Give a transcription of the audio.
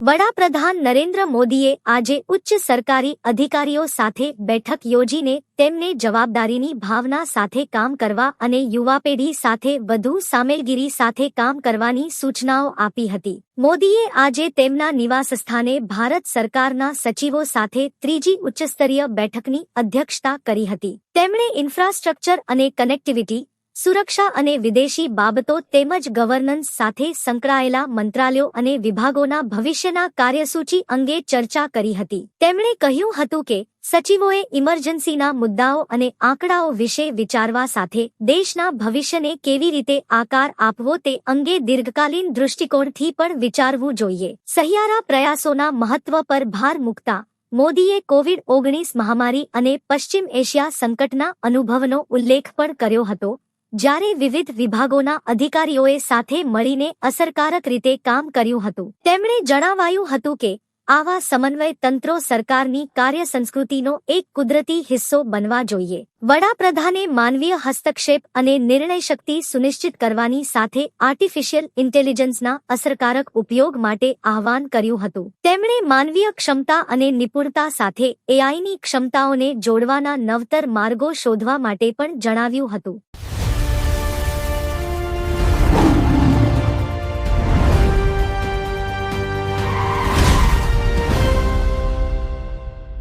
વડાપ્રધાન નરેન્દ્ર મોદીએ આજે ઉચ્ચ સરકારી અધિકારીઓ સાથે બેઠક યોજીને તેમને જવાબદારીની ભાવના સાથે કામ કરવા અને યુવા પેઢી સાથે વધુ સામેલગીરી સાથે કામ કરવાની સૂચનાઓ આપી હતી. મોદીએ આજે તેમના નિવાસસ્થાને ભારત સરકારના સચિવો સાથે ત્રીજી ઉચ્ચસ્તરીય બેઠકની અધ્યક્ષતા કરી હતી. તેમણે ઇન્ફ્રાસ્ટ્રક્ચર અને કનેક્ટિવિટી, સુરક્ષા અને વિદેશી બાબતો તેમજ ગવર્નન્સ સાથે સંકળાયેલા મંત્રાલયો અને વિભાગોના ભવિષ્યના કાર્યસૂચિ અંગે ચર્ચા કરી હતી. તેમણે કહ્યું હતું કે સચિવોએ ઇમરજન્સીના મુદ્દાઓ અને આંકડાઓ વિશે વિચારવા સાથે દેશના ભવિષ્યને કેવી રીતે આકાર આપવો તે અંગે દીર્ઘકાલીન દૃષ્ટિકોણથી પણ વિચારવું જોઈએ. સહિયારા પ્રયાસોના મહત્વ પર ભાર મૂકતા મોદીએ કોવિડ-19 મહામારી અને પશ્ચિમ એશિયા સંકટના અનુભવનો ઉલ્લેખ પણ કર્યો હતો, જ્યારે વિવિધ વિભાગોના અધિકારીઓએ સાથે મળીને અસરકારક રીતે કામ કર્યું હતું. તેમણે જણાવાયું હતું કે આવા સમન્વય તંત્રો સરકારની કાર્યસંસ્કૃતિનો એક કુદરતી હિસ્સો બનવા જોઈએ. વડાપ્રધાને માનવીય હસ્તક્ષેપ અને નિર્ણય શક્તિ સુનિશ્ચિત કરવાની સાથે આર્ટિફિશિયલ ઇન્ટેલિજન્સના અસરકારક ઉપયોગ માટે આહ્વાન કર્યું હતું. તેમણે માનવીય ક્ષમતા અને નિપુણતા સાથે એઆઈની ક્ષમતાઓને જોડવાના નવતર માર્ગો શોધવા માટે પણ જણાવ્યું હતું.